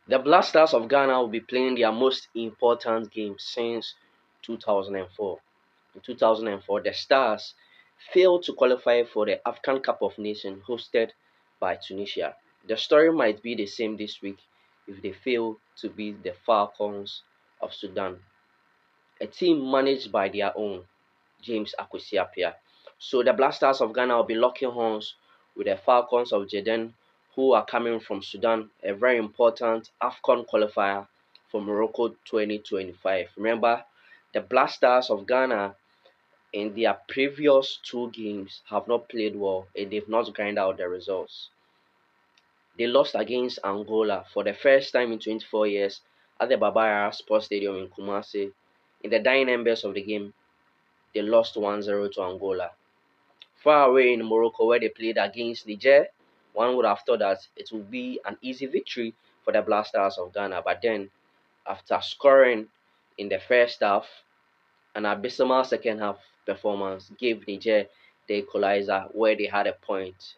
The Blasters of Ghana will be playing their most important game since 2004. In 2004, the Stars failed to qualify for the AFCON Cup of Nations hosted by Tunisia. The story might be the same this week if they fail to beat the Falcons of Sudan, a team managed by their own James Akwesiapia. So the Blasters of Ghana will be locking horns with the Falcons of Sudan, who are coming from Sudan, a very important AFCON qualifier for Morocco 2025. Remember, the Blasters of Ghana in their previous two games have not played well and they've not grinded out the results. They lost against Angola for the first time in 24 years at the Baba Sports Stadium in Kumasi. In the dying embers of the game, they lost 1-0 to Angola. Far away in Morocco, where they played against Niger, one would have thought that it would be an easy victory for the Blasters of Ghana. But then, after scoring in the first half, an abysmal second half performance gave Niger the equalizer where they had a point.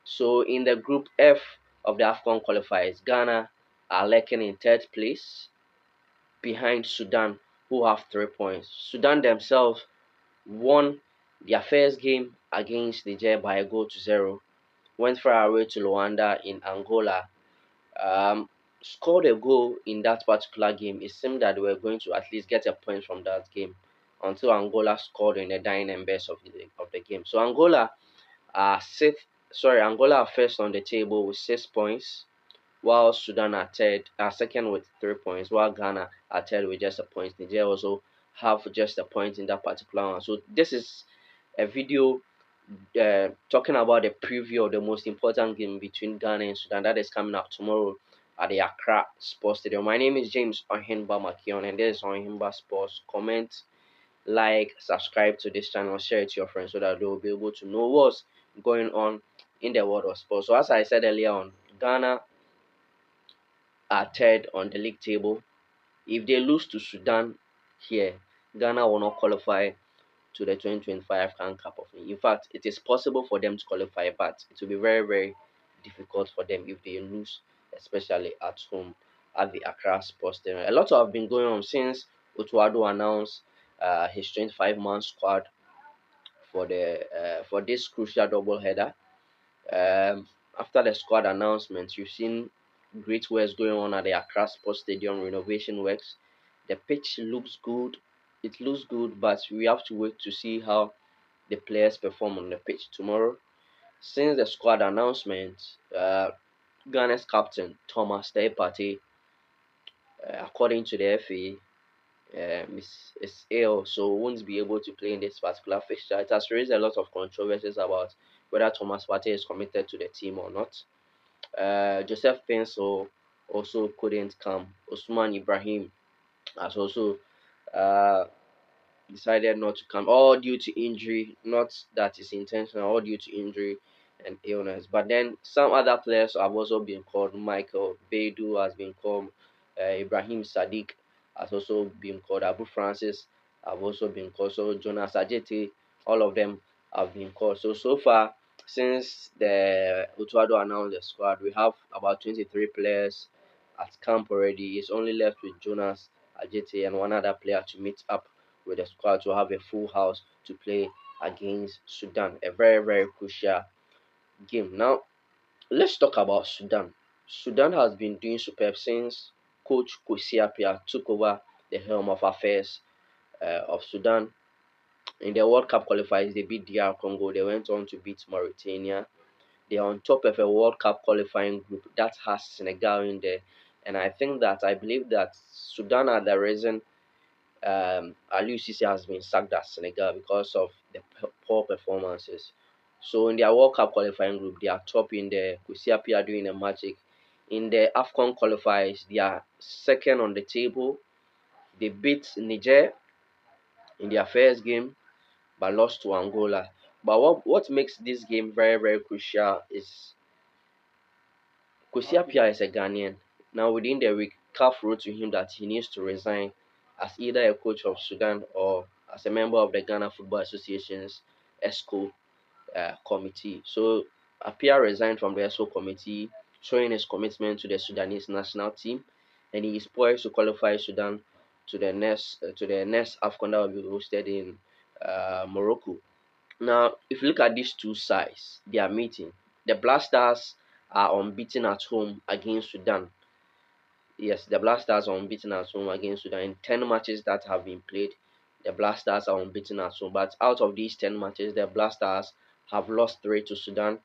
So in the Group F of the AFCON qualifiers, Ghana are lurking in third place behind Sudan, who have 3 points. Sudan themselves won their first game against Niger by a goal to 0, went far away to Luanda in Angola, um, scored a goal in that particular game. It seemed that they were going to at least get a point from that game until Angola scored in the dying embers of the game. So Angola are first on the table with 6 points, while Sudan are second with 3 points, while Ghana are third with just a point. Nigeria also have just a point in that particular one. So this is a video talking about the preview of the most important game between Ghana and Sudan that is coming up tomorrow at the Accra Sports Stadium. My name is James Ohinba Makion, and this is Ohinba Sports. Comment, like, subscribe to this channel, share it to your friends so that they will be able to know what's going on in the world of sports. So as I said earlier on, Ghana are third on the league table. If they lose to Sudan here, Ghana will not qualify to the 2025 AFCON Cup of Nations. In fact, it is possible for them to qualify, but it will be very, very difficult for them if they lose, especially at home at the Accra Sports Stadium. A lot have been going on since Otuado announced his 25-man squad for this crucial double header. Um, After the squad announcement, you've seen great works going on at the Accra Sports Stadium renovation works. The pitch looks good. It looks good, but we have to wait to see how the players perform on the pitch tomorrow. Since the squad announcement, Ghana's captain Thomas Partey, according to the FA, is ill, so won't be able to play in this particular fixture. It has raised a lot of controversies about whether Thomas Partey is committed to the team or not. Joseph Pencil also couldn't come. Usman Ibrahim has also uh, decided not to come, all due to injury. Not that it's intentional, all due to injury and illness. But then some other players have also been called. Michael Baidu has been called. Ibrahim Sadiq has also been called. Abu Francis have also been called. So Jonas Ajeti, all of them have been called. So far, since the Utuado announced the squad, we have about 23 players at camp already. It's only left with Jonas Ajeti and one other player to meet up with the squad to have a full house to play against Sudan. A very, very crucial game. Now, let's talk about Sudan. Sudan has been doing superb since Coach Kwesi took over the helm of affairs of Sudan. In the World Cup qualifiers, they beat DR Congo. They went on to beat Mauritania. They are on top of a World Cup qualifying group that has Senegal in there. And I believe that Sudan are the reason Aliou Cisse has been sacked at Senegal because of the poor performances. So in their World Cup qualifying group, they are top in there. Kwesi are doing a magic. In the AFCON qualifiers, they are second on the table. They beat Niger in their first game, but lost to Angola. But what makes this game very, very crucial is Kwesi is a Ghanaian. Now, within the week, CAF wrote to him that he needs to resign as either a coach of Sudan or as a member of the Ghana Football Association's ESCO committee. So, Apia resigned from the ESCO committee showing his commitment to the Sudanese national team, and he is poised to qualify Sudan to the next AFCON that will be hosted in Morocco. Now, if you look at these two sides, they are meeting. The Black Stars are unbeaten at home against Sudan. Yes, the Black Stars are unbeaten at home against Sudan. In 10 matches that have been played, the Black Stars are unbeaten at home. But out of these 10 matches, the Black Stars have lost 3 to Sudan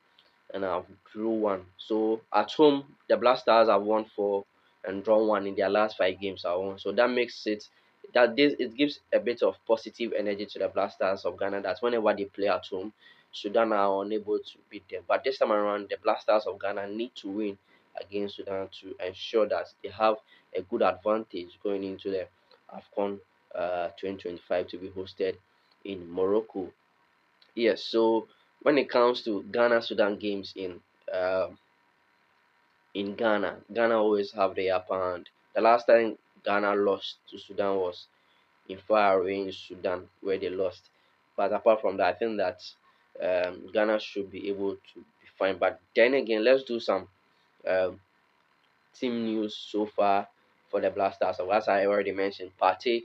and have drew 1. So at home, the Black Stars have won 4 and drawn 1 in their last 5 games at home. So that makes it that this it gives a bit of positive energy to the Black Stars of Ghana that whenever they play at home, Sudan are unable to beat them. But this time around, the Black Stars of Ghana need to win against Sudan to ensure that they have a good advantage going into the AFCON 2025 to be hosted in Morocco. Yes, so when it comes to Ghana Sudan games in Ghana, Ghana always have the upper hand. The last time Ghana lost to Sudan was in far away in Sudan where they lost. But apart from that, I think that Ghana should be able to be fine. But then again, let's do some um, team news so far for the Black Stars. So as I already mentioned, Partey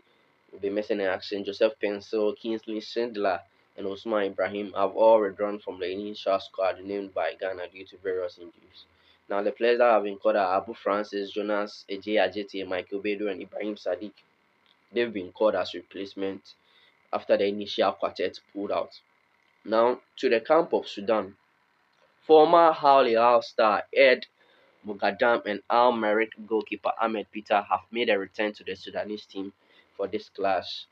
will be missing in action. Joseph Pencil, Kingsley Schindler, and Osman Ibrahim have all withdrawn from the initial squad named by Ghana due to various injuries. Now, the players that have been called are Abu Francis, Jonas Eje Ajeti, Michael Bedu, and Ibrahim Sadiq. They've been called as replacement after the initial quartet pulled out. Now, to the camp of Sudan, former Al Hilal star Ed Mugadam and Al Merrikh goalkeeper Ahmed Peter have made a return to the Sudanese team for this clash.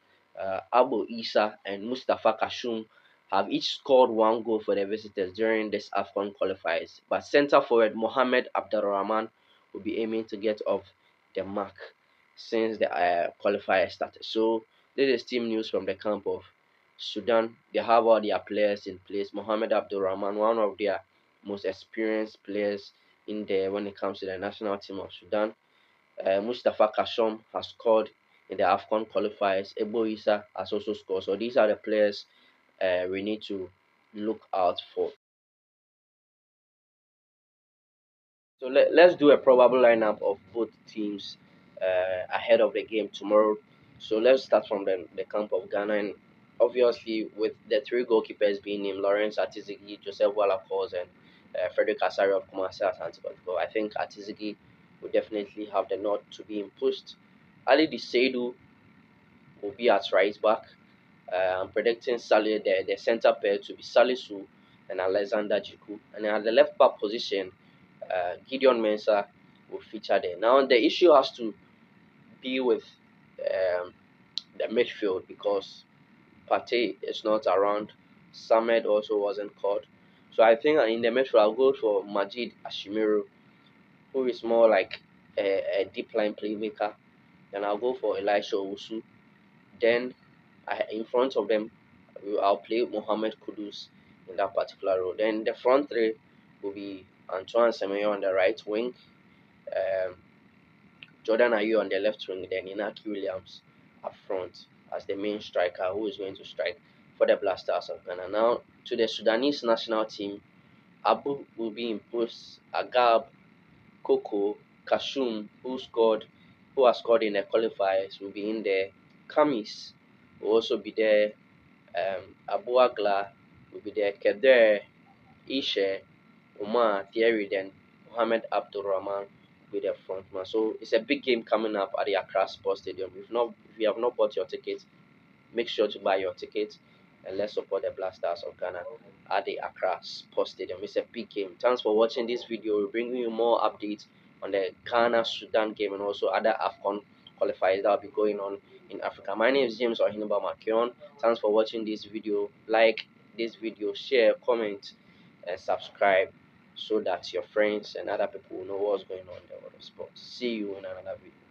Abu Isa and Mustafa Kashum have each scored 1 goal for the visitors during this AFCON qualifiers, but centre forward Mohamed Abdurrahman will be aiming to get off the mark since the qualifier started. So this is team news from the camp of Sudan. They have all their players in place. Mohamed Abdurrahman, one of their most experienced players in there when it comes to the national team of Sudan. Mustafa Kashom has scored in the AFCON qualifiers. Ebo Issa has also scored. So these are the players we need to look out for. So let's do a probable lineup of both teams ahead of the game tomorrow. So let's start from the camp of Ghana. And obviously, with the 3 goalkeepers being named Lawrence Atizigi, Joseph Wallacos, and Frederick Asari of Kumasi Asante Kotoko, I think Atizigi will definitely have the nod to be imposed. Ali Seidu will be at right back. I'm predicting the centre pair to be Salisu and Alexander Jiku. And at the left back position, Gideon Mensah will feature there. Now, the issue has to be with um, the midfield because Partey is not around. Samed also wasn't called. So I think in the midfield, I'll go for Majid Ashimiru, who is more like a deep line playmaker. Then I'll go for Elisha Owusu. Then in front of them, I'll play Mohamed Kudus in that particular role. Then the front three will be Antoine Semenyo on the right wing, um, Jordan Ayew on the left wing, then Inaki Williams up front as the main striker who is going to strike for the Black Stars of Ghana. Now, to the Sudanese national team, Abu will be in post, Agab, Koko, Kashum, who has scored in the qualifiers, will be in there. Kamis will also be there. Abu Agla will be there. Keder, Ishe, Umar, Thierry, then Mohamed Abdulrahman will be the frontman. So it's a big game coming up at the Accra Sports Stadium. If you have not bought your ticket, make sure to buy your ticket and let's support the Black Stars of Ghana at the Accra Sports Stadium. It's a big game. Thanks for watching this video. We're bringing you more updates on the Ghana Sudan game and also other AFCON qualifiers that will be going on in Africa. My name is James Ohinba Makion. Thanks for watching this video. Like this video, share, comment, and subscribe so that your friends and other people will know what's going on in the world of sports. See you in another video.